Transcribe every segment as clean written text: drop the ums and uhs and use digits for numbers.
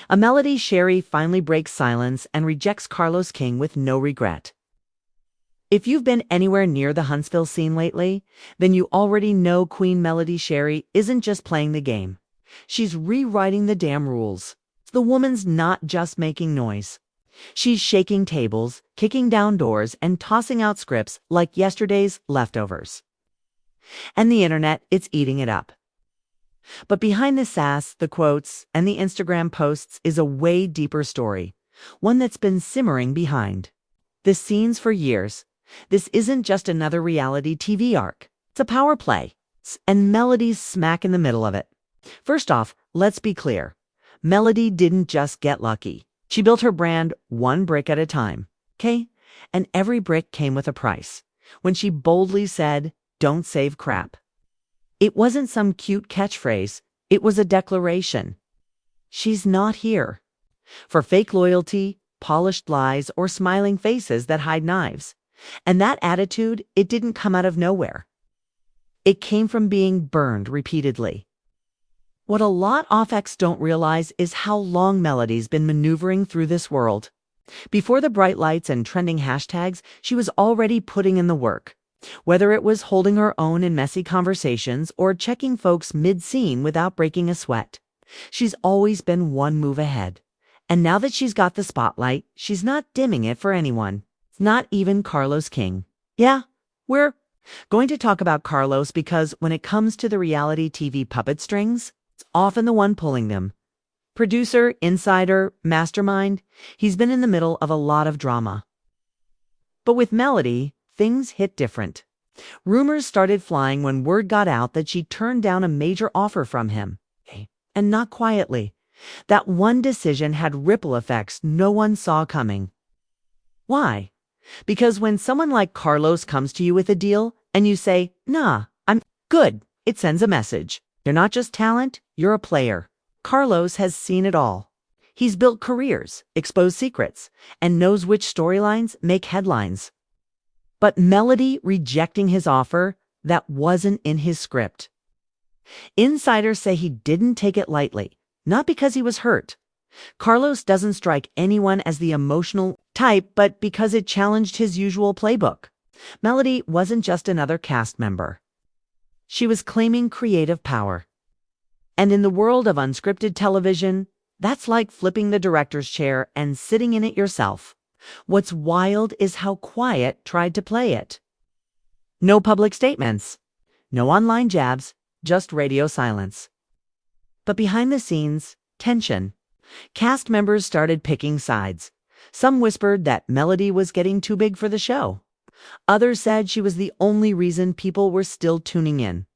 A Melody Shari finally breaks silence and rejects Carlos King with no regret. If you've been anywhere near the Huntsville scene lately, then you already know Queen Melody Shari isn't just playing the game. She's rewriting the damn rules. The woman's not just making noise. She's shaking tables, kicking down doors, and tossing out scripts like yesterday's leftovers. And the internet, it's eating it up. But behind the sass, the quotes, and the Instagram posts is a way deeper story, one that's been simmering behind the scenes for years. This isn't just another reality TV arc. It's a power play, and Melody's smack in the middle of it. First off, let's be clear. Melody didn't just get lucky. She built her brand one brick at a time, okay? And every brick came with a price. When she boldly said, "Don't save crap." It wasn't some cute catchphrase. It was a declaration. She's not here for fake loyalty, polished lies, or smiling faces that hide knives. And that attitude, it didn't come out of nowhere. It came from being burned repeatedly. What a lot of X don't realize is how long Melody's been maneuvering through this world. Before the bright lights and trending hashtags, she was already putting in the work. Whether it was holding her own in messy conversations or checking folks mid-scene without breaking a sweat, she's always been one move ahead. And now that she's got the spotlight, she's not dimming it for anyone. Not even Carlos King. Yeah, we're going to talk about Carlos because when it comes to the reality TV puppet strings, it's often the one pulling them. Producer, insider, mastermind, he's been in the middle of a lot of drama. But with Melody, things hit different. Rumors started flying when word got out that she turned down a major offer from him. And not quietly. That one decision had ripple effects no one saw coming. Why? Because when someone like Carlos comes to you with a deal and you say, "Nah, I'm good," it sends a message. You're not just talent, you're a player. Carlos has seen it all. He's built careers, exposed secrets, and knows which storylines make headlines. But Melody rejecting his offer, that wasn't in his script. Insiders say he didn't take it lightly, not because he was hurt. Carlos doesn't strike anyone as the emotional type, but because it challenged his usual playbook. Melody wasn't just another cast member. She was claiming creative power. And in the world of unscripted television, that's like flipping the director's chair and sitting in it yourself. What's wild is how quiet tried to play it. No public statements, no online jabs, just radio silence. But behind the scenes, tension. Cast members started picking sides. Some whispered that Melody was getting too big for the show. Others said she was the only reason people were still tuning in.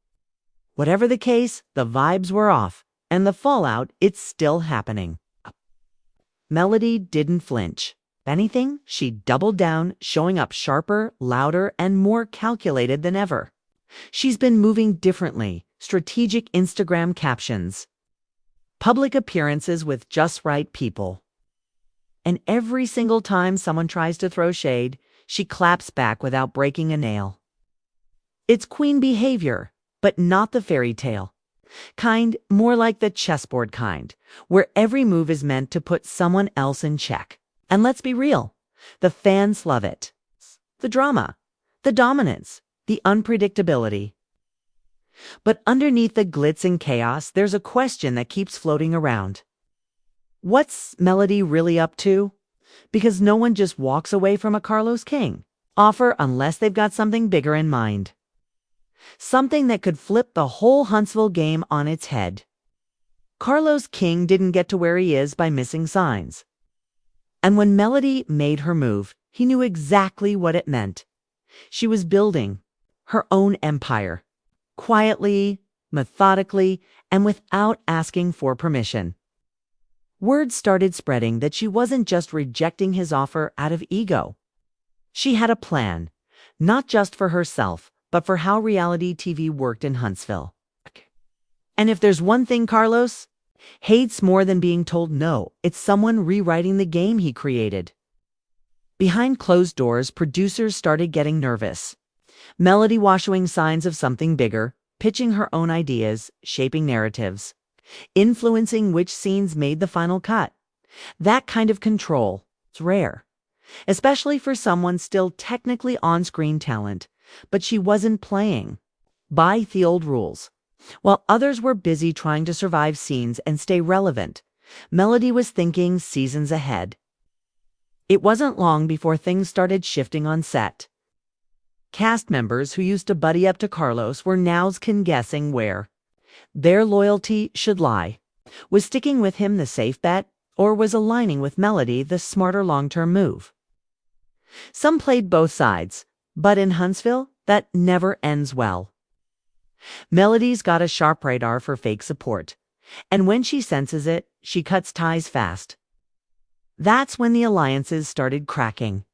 Whatever the case, the vibes were off, and the fallout, it's still happening. Melody didn't flinch. If anything, she doubled down, showing up sharper, louder, and more calculated than ever. She's been moving differently. Strategic Instagram captions. Public appearances with just right people. And every single time someone tries to throw shade, she claps back without breaking a nail. It's queen behavior, but not the fairy tale kind, more like the chessboard kind, where every move is meant to put someone else in check. And let's be real, the fans love it. The drama, the dominance, the unpredictability. But underneath the glitz and chaos, there's a question that keeps floating around. What's Melody really up to? Because no one just walks away from a Carlos King offer unless they've got something bigger in mind. Something that could flip the whole Huntsville game on its head. Carlos King didn't get to where he is by missing signs. And when Melody made her move, he knew exactly what it meant. She was building her own empire. Quietly, methodically, and without asking for permission. Word started spreading that she wasn't just rejecting his offer out of ego. She had a plan, not just for herself, but for how reality TV worked in Huntsville. And if there's one thing Carlos hates more than being told no, it's someone rewriting the game he created. Behind closed doors, producers started getting nervous. Melody was showing signs of something bigger, pitching her own ideas, shaping narratives, influencing which scenes made the final cut. That kind of control is rare, especially for someone still technically on-screen talent, but she wasn't playing by the old rules. While others were busy trying to survive scenes and stay relevant, Melody was thinking seasons ahead. It wasn't long before things started shifting on set. Cast members who used to buddy up to Carlos were now guessing where their loyalty should lie. Was sticking with him the safe bet, or was aligning with Melody the smarter long-term move? Some played both sides, but in Huntsville, that never ends well. Melody's got a sharp radar for fake support, and when she senses it, she cuts ties fast. That's when the alliances started cracking.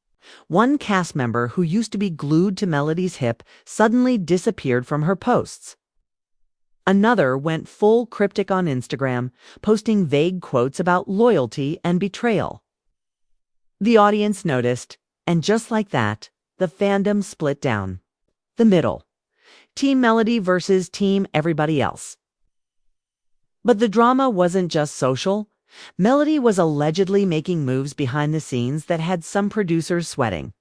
One cast member who used to be glued to Melody's hip suddenly disappeared from her posts. Another went full cryptic on Instagram, posting vague quotes about loyalty and betrayal. The audience noticed, and just like that, the fandom split down the middle. Team Melody versus Team everybody else. But the drama wasn't just social. Melody was allegedly making moves behind the scenes that had some producers sweating.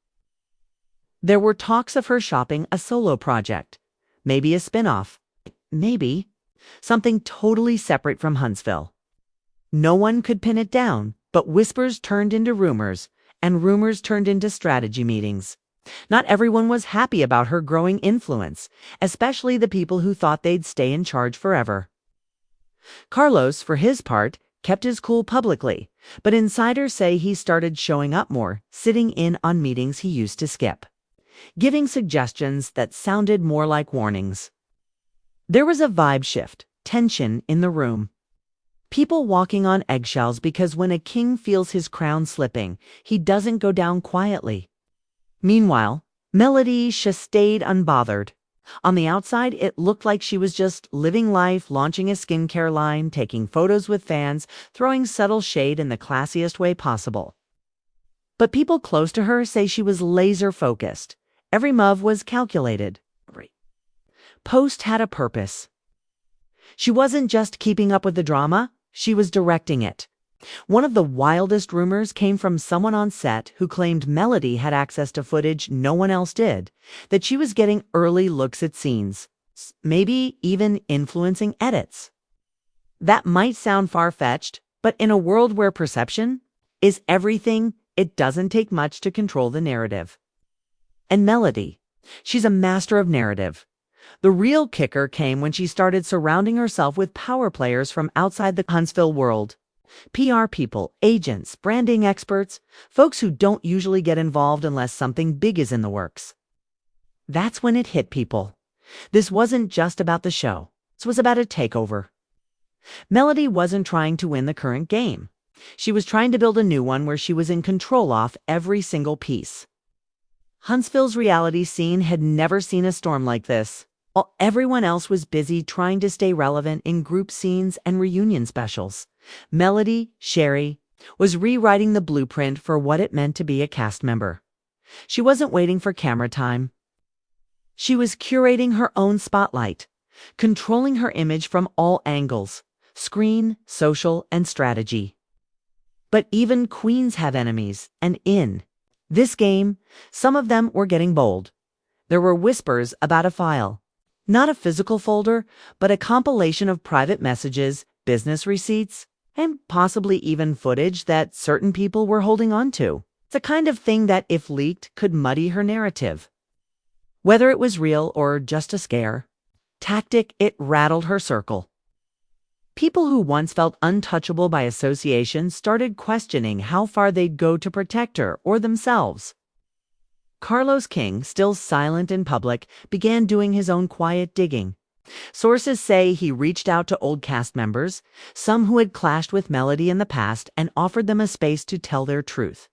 There were talks of her shopping a solo project, maybe a spin-off, maybe something totally separate from Huntsville. No one could pin it down, but whispers turned into rumors, and rumors turned into strategy meetings. Not everyone was happy about her growing influence, especially the people who thought they'd stay in charge forever. Carlos, for his part, kept his cool publicly, but insiders say he started showing up more, sitting in on meetings he used to skip, giving suggestions that sounded more like warnings. There was a vibe shift, tension in the room. People walking on eggshells because when a king feels his crown slipping, he doesn't go down quietly. Meanwhile, Melody stayed unbothered. On the outside, it looked like she was just living life, launching a skincare line, taking photos with fans, throwing subtle shade in the classiest way possible. But people close to her say she was laser-focused. Every move was calculated. Post had a purpose. She wasn't just keeping up with the drama, she was directing it. One of the wildest rumors came from someone on set who claimed Melody had access to footage no one else did, that she was getting early looks at scenes, maybe even influencing edits. That might sound far-fetched, but in a world where perception is everything, it doesn't take much to control the narrative. And Melody, she's a master of narrative. The real kicker came when she started surrounding herself with power players from outside the Huntsville world. PR people, agents, branding experts, folks who don't usually get involved unless something big is in the works. That's when it hit people. This wasn't just about the show. This was about a takeover. Melody wasn't trying to win the current game. She was trying to build a new one where she was in control of every single piece. Huntsville's reality scene had never seen a storm like this. While everyone else was busy trying to stay relevant in group scenes and reunion specials, Melody Shari was rewriting the blueprint for what it meant to be a cast member. She wasn't waiting for camera time. She was curating her own spotlight, controlling her image from all angles, screen, social, and strategy. But even queens have enemies, and in this game, some of them were getting bold. There were whispers about a file. Not a physical folder, but a compilation of private messages, business receipts, and possibly even footage that certain people were holding on to. It's the kind of thing that, if leaked, could muddy her narrative. Whether it was real or just a scare tactic, it rattled her circle. People who once felt untouchable by association started questioning how far they'd go to protect her or themselves. Carlos King, still silent in public, began doing his own quiet digging. Sources say he reached out to old cast members, some who had clashed with Melody in the past, and offered them a space to tell their truth.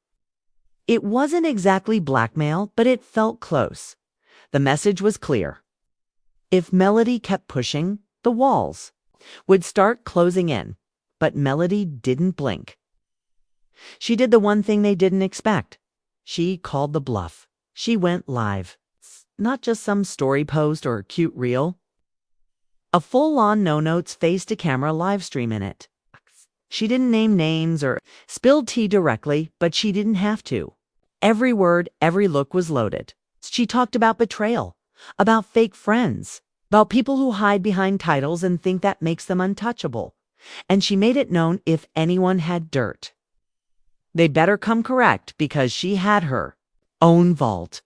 It wasn't exactly blackmail, but it felt close. The message was clear. If Melody kept pushing, the walls would start closing in, but Melody didn't blink. She did the one thing they didn't expect. She called the bluff. She went live. Not just some story post or cute reel. A full-on no-notes face-to-camera live stream in it. She didn't name names or spill tea directly, but she didn't have to. Every word, every look was loaded. She talked about betrayal, about fake friends, about people who hide behind titles and think that makes them untouchable. And she made it known if anyone had dirt, they'd better come correct because she had her own vault.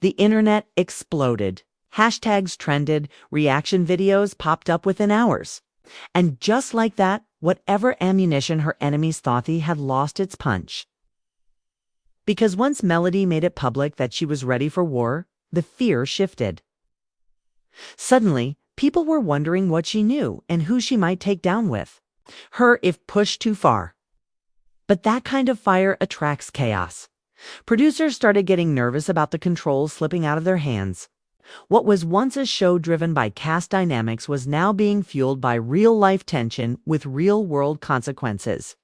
The internet exploded. Hashtags trended, reaction videos popped up within hours. And just like that, whatever ammunition her enemies thought they had lost its punch. Because once Melody made it public that she was ready for war, the fear shifted. Suddenly, people were wondering what she knew and who she might take down with her if pushed too far. But that kind of fire attracts chaos. Producers started getting nervous about the controls slipping out of their hands. What was once a show driven by cast dynamics was now being fueled by real-life tension with real-world consequences.